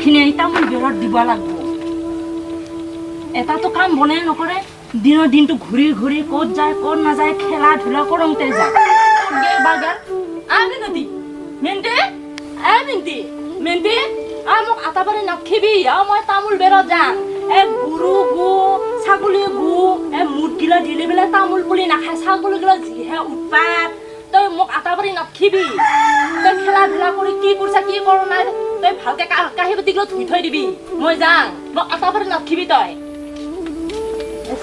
খিনি তামোল বেৰত দিব লাগিব এটাতো কাম বনাই নকৰে দিনৰ দিনটো ঘূৰি ঘূৰি ক'ত যায় ক'ত নাযায় খেলা ধূলা কৰোঁতে যায় বাগান মিনতি মেণ্টি মিনতি মেণ্টি মোক আটাবাৰী নাখিবি মই তামোল বেৰত যাম গৰু গু ছাগলী গু মুৰ্গীলা দিলে বোলে তামোল পুলি নাখায় ছাগলীগিলা যিহে উৎপাত তই মোক আটাবাৰী নাখিবি তই খেলা ধূলা কৰি কি কৰিছা কি কৰ নাই তই ভালকে কাঁহী বাতিগিলা ধুই থৈ দিবি মই যাম মোক আটাবাৰী নাখিবি তই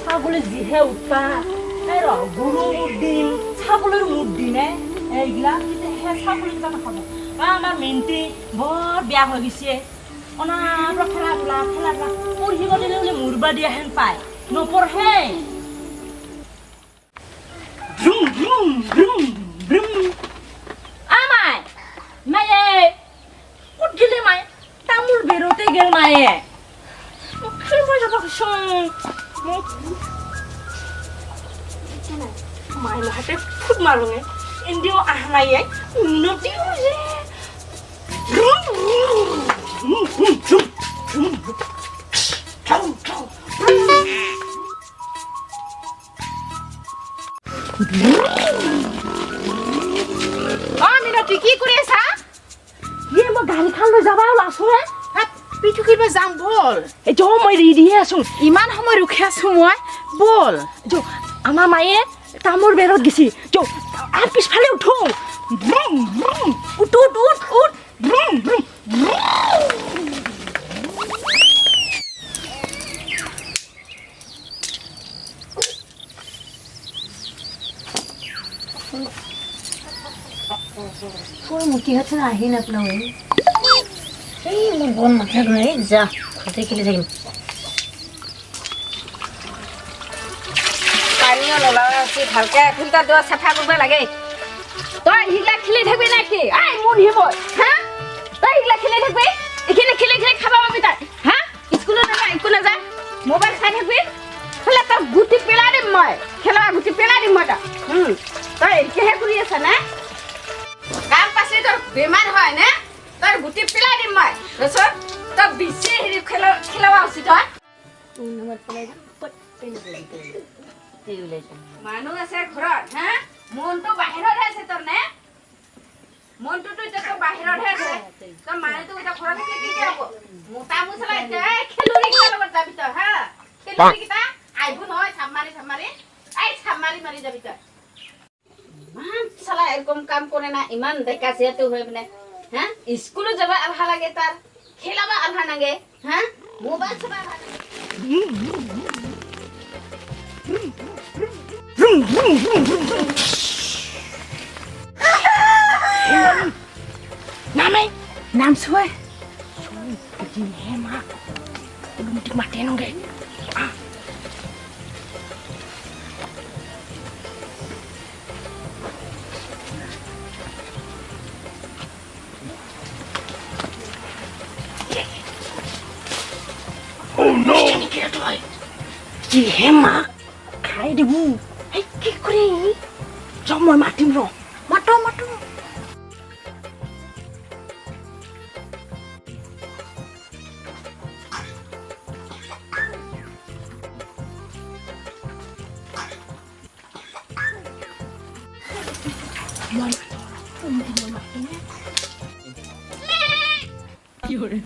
ছাগলী যিহে উৎপাত গৰু মুঠ দিম ছাগলীৰ মুঠ দিমে এইগিলা ছাগলীকেইটা নাখাব আমাৰ মেণ্টি বৰ বেয়া হৈ গৈছে অনাৰ খেলা ধূলা পঢ়িব দিলে বোলে মূৰবা দিয়া হেন পায় নপঢ়ে আমাই মায়ে ক'ত গেলে মায়ে তামোল বেৰতে গেল মায়ে খেলিব যাব মায়ে হাতে ফুট মাৰোঙে এন্দিও আহা নাইয়ে মিনতি হৈছে মিনতি কি কৰি আছা মই গাড়ীখন লৈ যাবা ওলাইছো পিঠু কিবা যাম বল মই ৰেডিহে আছো ইমান সময় ৰখি আছো মই বল আমাৰ মায়ে তামোল বেৰত গেছি আর পিছফালে উঠো উঠ উঠ উঠ উঠ Kau mungkin hati lahir nak nak ni. Mau bon macam ni, jah. Kita kili lagi. Pani orang si halka filter dua safa kurba lagi. Toh hingga kili thakbe nak? Ay mun hibo, ha? Toh hingga kili thakbe? Kili khaba mabita, ha? School na जा. Mobile khai thakbe? Khala toh guti pela dim moi. Khela guti pela dim moi ta. Toh kehe kuri asa na? কাম পাছে তোর বেমার হয় না তোর গুটি পেলাই দিম মই রসত তো বিছে হেৰি খেলাবা উচিত হয় মানুহ আছে ঘৰত হা মনটো বাহিৰত আছে তোৰ নে মনটো তো এটা বাহিৰত আছে তোৰ মানেটো এটা ঘৰত কি কি হ'ব মোটা মুছলা খেলুৰি খেলাব যাবি তই হা খেলুৰি কিটা আইবু নহয় ছামাৰি আই ছামাৰি মাৰি যাবি তই মান সালা এরকম কাম করে না ইমান দেখা যেতে হয় মানে হ্যাঁ স্কুলে যাবা আলহা লাগে তার খেলাবা আলহা লাগে হ্যাঁ মোবাইল চাবা নামে নাম ছয় কি হে মা তুমি ঠিক মাতে নগে Oh no! Chị em mà khai đi bu. Hey, cái gì? Cho mọi mặt tim rồi. Mặt đâu. Mọi mặt tim nhé. Gì rồi?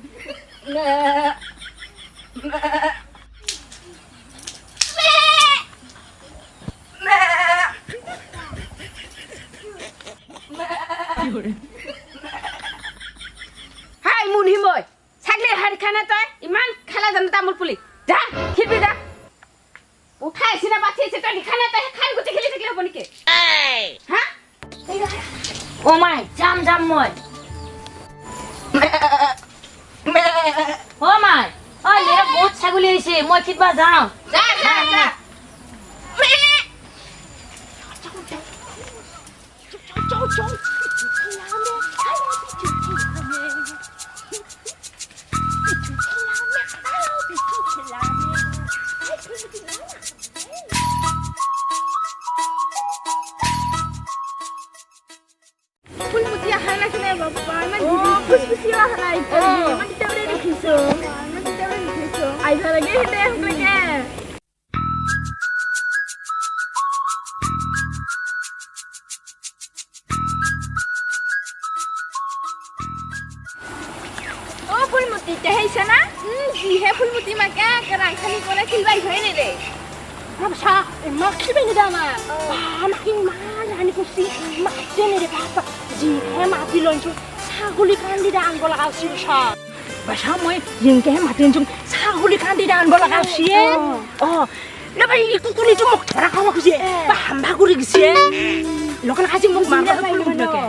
Hai mun himoy sagli har khana toy iman khala jan tamul puli ja khirbi ja uthai sina bathi se toy khana toy khan guti kheli thakle hoboni ke ha oh my jam moy oh my oi mera bahut saguli hoise moi khitba jao ja chau দেখিছো আহিব লাগে হেতে লাগে ফুলমতি আহিছে না যিহে ফুলমতি মাকে ৰাংখানি কৰে খিলবাই হৈ নেদে ৰবছা মা খিবাই নেদে আমাৰ মাকি ইমান ৰাণী কৰিছি মাতে নেদে বাপা যিহে মাতি লৈছো ছাগলী কান্দিৰে আনিব লগা হৈছিল চা বাছা মই যেনেকেহে মাতি আনিছো ছাগলী কান্দিৰে আনিব লগা হৈছি লবা এই কুকুৰীটো মোক ধৰা খাব খুজি বা হাম্ভা কৰি গৈছে লগন খাজি মোক মাৰিব ফুলমতিকে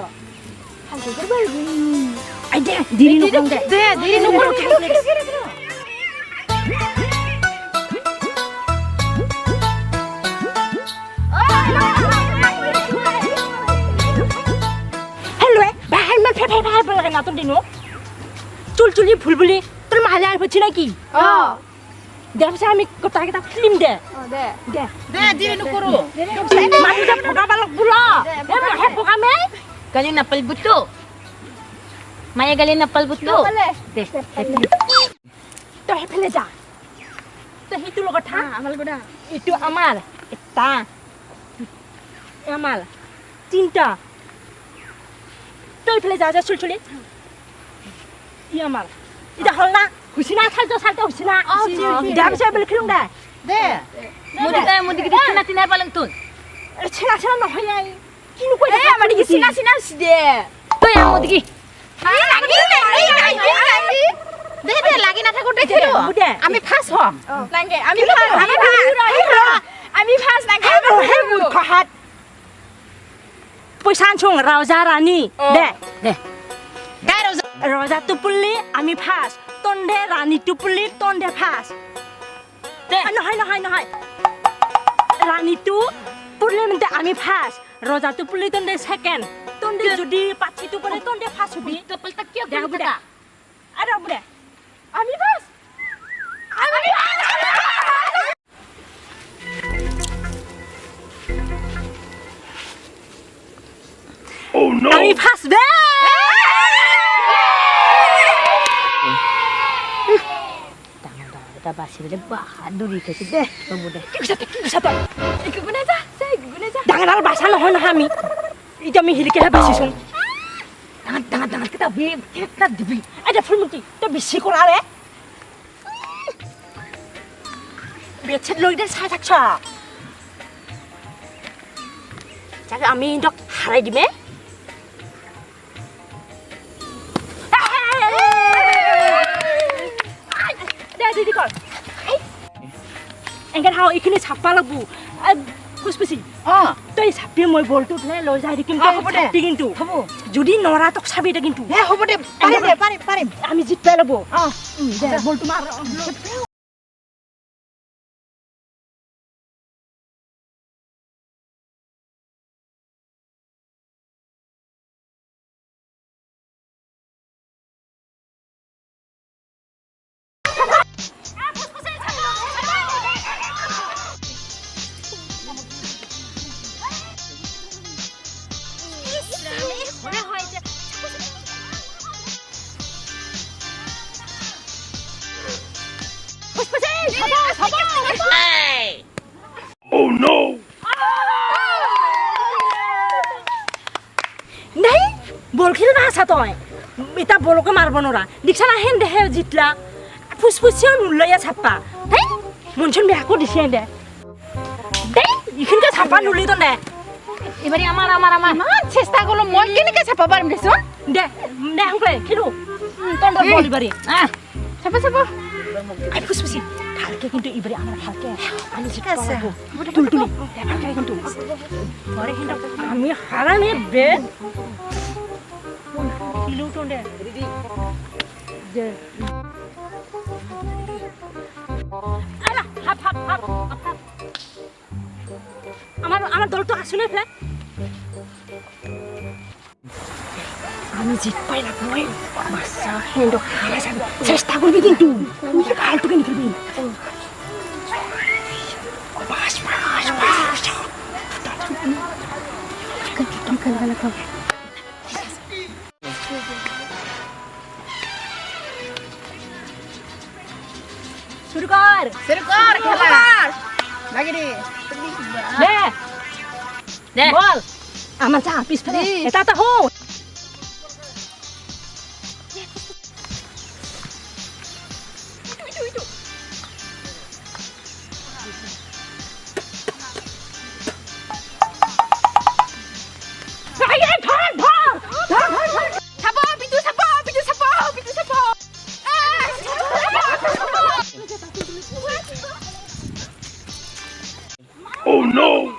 আই দে দেৰি নকৰোঁ দে দেৰি নকৰোঁ খেলো চুলচুলি ভুল বুলি তোৰ মালে আহি পছি নাকি দেৰ পিছত আমি গোটাকেইটা ফিল্ম দে মানুহ যে ভগাব লাগব হে ভগামে Galing napal buto. Maya galing napal buto. তই সেইফালে যা তই সেইটো লগত থা এইটো আমাৰ এটা আমাৰ তিনিটা তই এইফালে যা যা চুলচুলি ই আমাৰ এটা হল না হুছি না চালটা হুছি না দেৰ পিছত বোলে খেলোং দে Mudi kita tina palang tun. চেনা নহয় কিনো কৈ আমাৰ কি চিনা দে To yang mudi ki. দে লাগি না থাকোতে খেলো আমি ফাস হম লাগে আমি ফাস লাগে খহাত পইচা আনছুং ৰাজা ৰাণী দে ৰজা টুপুলি আমি ফাস তন্দে ৰাণী টুপুলি তন্দে ফাস দে নহয় ৰাণীটো পুৰলে মানে আমি ফাস ৰজা টুপুলি তন্দে সেকেন্ড তন্দে যদি পাছিটো পৰে তন্দে ফাস হবি Topal tak kya দেখ বুদা আরে বুদা আমি ফাস Oh no! আমি ফাস বে Kita basi bile bahaduri kasi de. Babude. কি কৈছা তই একো গুনে যা গুনে যা ডাঙৰ বাছা নহয় আমি এতিয়া আমি হিলিকেহে বাচিছোন Tangan kita bi kita dibi. এটা ফুলমতি তই বেছি কৰাৰে বেছেট লৈ দে চাই থাকছ যাকে আমি ইহঁতক হাৰাই দিমে দে কৰ এংকে হাও এইখিনি চাপা লাগব খুচপুচি তই চাপি মই বলটো লৈ যাই দিম চাপি কিন্তু যদি নৰা তোক চাবি দে কিন্তু হ'ব দে পাৰিম আমি জিতবাই ল'ব দে বলটো মাৰ Oh no! নাই বল খেলে না আসা তই এটা বলকে মারব নরা দেখছ না হেন দেহে জিতলা ফুসফুসিও নুলয়া ছাপা তাই মনছন বেয়াকো দিছে দে দেই ইখিনকে ছাপা নুলি তো দে Ibari amar. মান চেষ্টা করলো মই কেনেকে চাপা পাৰিম দেচোন দে দে হংলে খেলো তন্ডর বলি বাড়ি চাপা আই ফুসফুসি কালকে কিন্তু ইবারে আমার হালকে আমি জিতবা লাগবো তুলতুলি দেখাকে কিন্তু পরে কিন্তু আমি হারানে বে কিলো তো দে দে আলা হাপ আমার দল তো আসলে ফেলে আমি জিতবাই লাগবো বাচ্চা হেন্ডো হারা যাবে চেষ্টা করবি কিন্তু ফালতু কিনে ফেলবি বাস শুরু কর খেলা লাগি রে দে বল আমার যা পিছফালে এটা হো Oh no!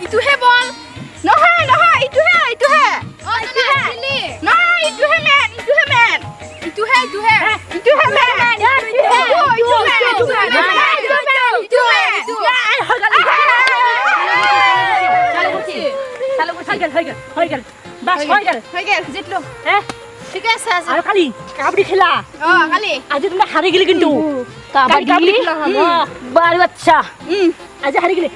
ইতুহে বল নহয় নহয় ইতুহে ইতুহে নহয় ইতুহে মেন ইতুহে মেন ইতুহে ইতুহে ইতুহে মেন জিতলো ঠিক আছে আর খালি কাবাডি খেলা কালি আজি তোমরা হারি গেলে কিন্তু কাবাডি খেলা হলো বারো আচ্ছা আজি হারি গেলে